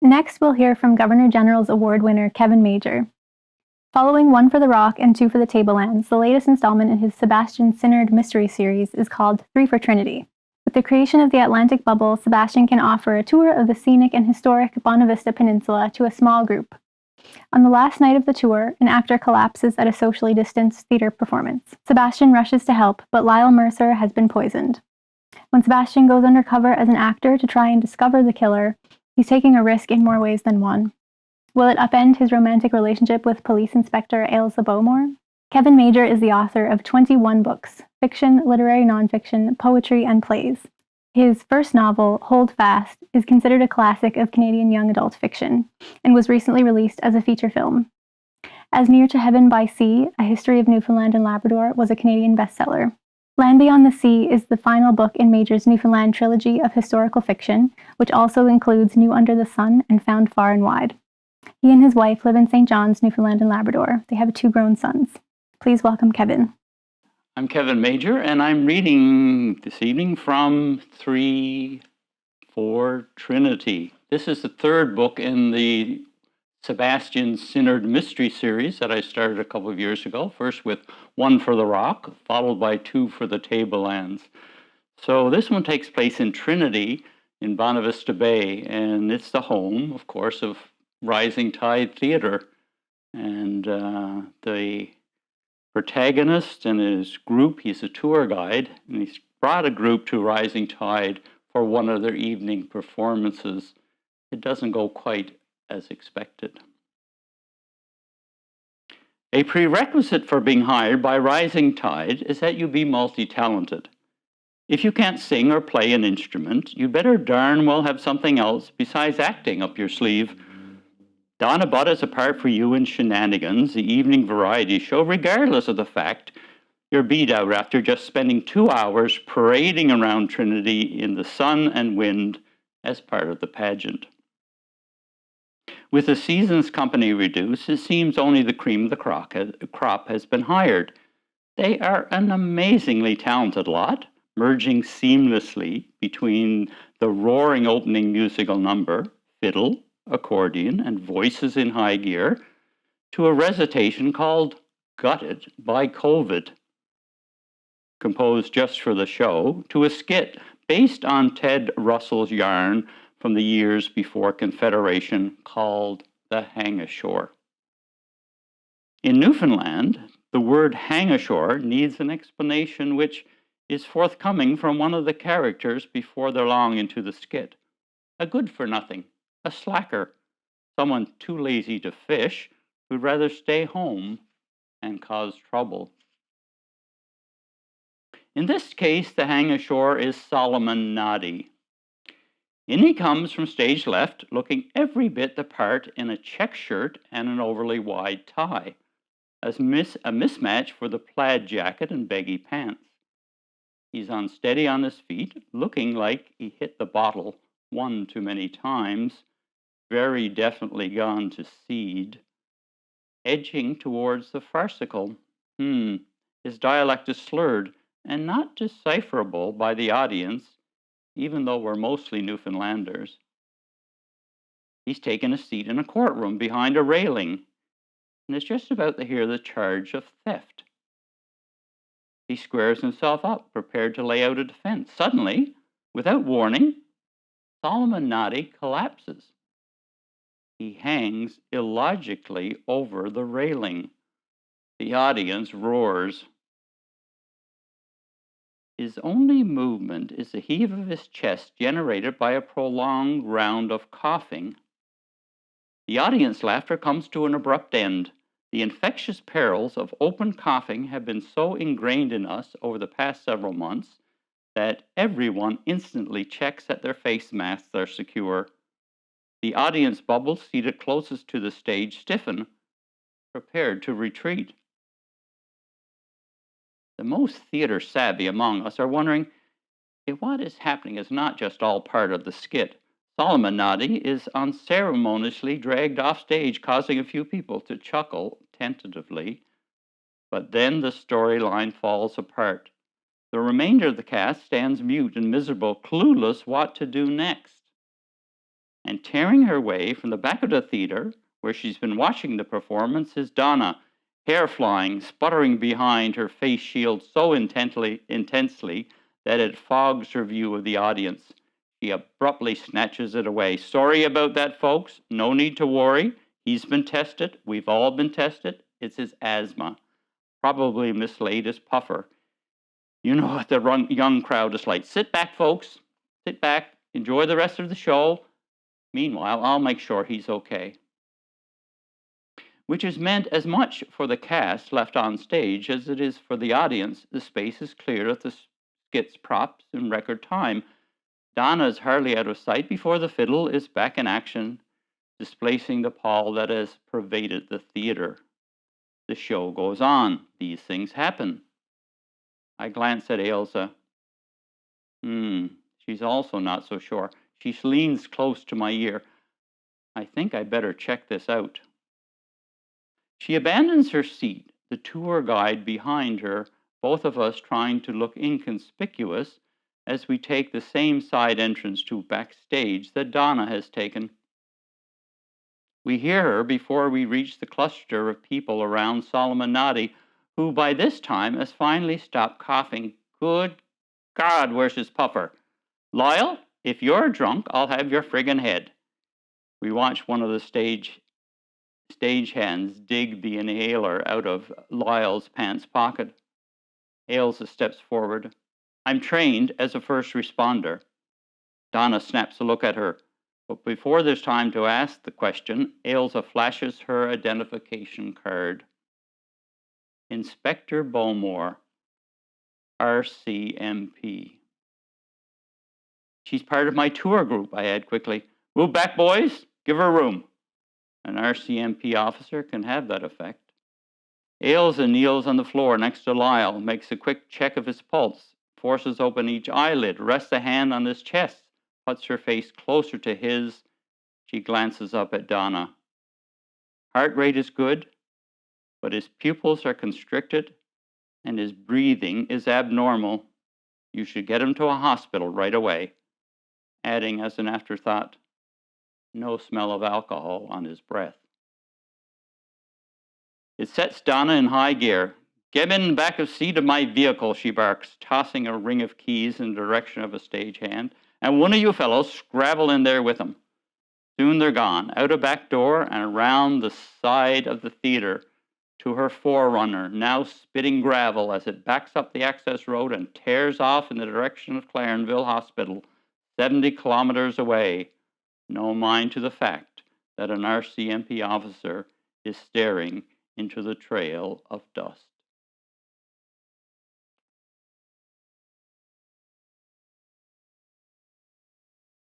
Next, we'll hear from Governor General's Award winner Kevin Major. Following One for the Rock and Two for the Tablelands, the latest installment in his Sebastian Synard Mystery series is called Three for Trinity. With the creation of the Atlantic Bubble, Sebastian can offer a tour of the scenic and historic Bonavista Peninsula to a small group. On the last night of the tour, an actor collapses at a socially distanced theater performance. Sebastian rushes to help, but Lyle Mercer has been poisoned. When Sebastian goes undercover as an actor to try and discover the killer, he's taking a risk in more ways than one. Will it upend his romantic relationship with police inspector Ailsa Bowmore? Kevin Major is the author of 21 books, fiction, literary nonfiction, poetry, and plays. His first novel, Hold Fast, is considered a classic of Canadian young adult fiction, and was recently released as a feature film. As Near to Heaven by Sea, A History of Newfoundland and Labrador was a Canadian bestseller. Land Beyond the Sea is the final book in Major's Newfoundland trilogy of historical fiction, which also includes New Under the Sun and Found Far and Wide. He and his wife live in St. John's, Newfoundland and Labrador. They have 2 grown sons. Please welcome Kevin. I'm Kevin Major, and I'm reading this evening from 3 for Trinity. This is the 3rd book in the Sebastian Synard Mystery series that I started a couple of years ago, first with One for the Rock, followed by Two for the Tablelands. So this one takes place in Trinity in Bonavista Bay, and it's the home, of course, of Rising Tide Theatre. And the protagonist and his group, he's a tour guide, and he's brought a group to Rising Tide for one of their evening performances. It doesn't go quite as expected. A prerequisite for being hired by Rising Tide is that you be multi-talented. If you can't sing or play an instrument, you better darn well have something else besides acting up your sleeve. Don Abbott is a part for you in Shenanigans, the evening variety show, regardless of the fact you're beat out after just spending 2 hours parading around Trinity in the sun and wind as part of the pageant. With the season's company reduced, it seems only the cream of the crop has been hired. They are an amazingly talented lot, merging seamlessly between the roaring opening musical number, fiddle, accordion, and voices in high gear, to a recitation called Gutted by COVID, composed just for the show, to a skit based on Ted Russell's yarn from the years before Confederation called The Hang-Ashore. In Newfoundland, the word hang-ashore needs an explanation which is forthcoming from one of the characters before they're long into the skit. A good-for-nothing, a slacker, someone too lazy to fish, who'd rather stay home and cause trouble. In this case, the hang-ashore is Solomon Noddy. In he comes from stage left, looking every bit the part in a check shirt and an overly wide tie, a mismatch for the plaid jacket and baggy pants. He's unsteady on his feet, looking like he hit the bottle one too many times, very definitely gone to seed, edging towards the farcical. His dialect is slurred and not decipherable by the audience, even though we're mostly Newfoundlanders. He's taken a seat in a courtroom behind a railing and is just about to hear the charge of theft. He squares himself up, prepared to lay out a defense. Suddenly, without warning, Solomon Noddy collapses. He hangs illogically over the railing. The audience roars. His only movement is the heave of his chest generated by a prolonged round of coughing. The audience laughter comes to an abrupt end. The infectious perils of open coughing have been so ingrained in us over the past several months that everyone instantly checks that their face masks are secure. The audience bubbles seated closest to the stage stiffen, prepared to retreat. The most theater savvy among us are wondering if what is happening is not just all part of the skit. Solomon Noddy is unceremoniously dragged off stage, causing a few people to chuckle tentatively. But then the storyline falls apart. The remainder of the cast stands mute and miserable, clueless what to do next. And tearing her way from the back of the theater, where she's been watching the performance, is Donna, hair flying, sputtering behind her face shield so intensely that it fogs her view of the audience. She abruptly snatches it away. Sorry about that, folks. No need to worry. He's been tested. We've all been tested. It's his asthma. Probably mislaid as puffer. You know what the young crowd is like. Sit back, folks. Sit back. Enjoy the rest of the show. Meanwhile, I'll make sure he's okay. Which is meant as much for the cast left on stage as it is for the audience. The space is cleared of the skit's props in record time. Donna is hardly out of sight before the fiddle is back in action, displacing the pall that has pervaded the theater. The show goes on. These things happen. I glance at Ailsa. She's also not so sure. She leans close to my ear. I think I better check this out. She abandons her seat, the tour guide behind her, both of us trying to look inconspicuous as we take the same side entrance to backstage that Donna has taken. We hear her before we reach the cluster of people around Solomon Noddy, who by this time has finally stopped coughing. Good God, where's his puffer? Lyle, if you're drunk, I'll have your friggin' head. We watch one of the stage hands dig the inhaler out of Lyle's pants pocket. Ailsa steps forward. I'm trained as a first responder. Donna snaps a look at her, but before there's time to ask the question, Ailsa flashes her identification card. Inspector Bowmore, RCMP. She's part of my tour group, I add quickly. Move back, boys. Give her room. An RCMP officer can have that effect. Ailsa kneels on the floor next to Lyle, makes a quick check of his pulse, forces open each eyelid, rests a hand on his chest, puts her face closer to his. She glances up at Donna. Heart rate is good, but his pupils are constricted and his breathing is abnormal. You should get him to a hospital right away. Adding as an afterthought, no smell of alcohol on his breath. It sets Donna in high gear. Get in the back of seat of my vehicle, she barks, tossing a ring of keys in the direction of a stagehand. And one of you fellows scrabble in there with them. Soon they're gone, out a back door and around the side of the theater to her forerunner, now spitting gravel as it backs up the access road and tears off in the direction of Clarenville Hospital, 70 kilometers away. No mind to the fact that an RCMP officer is staring into the trail of dust.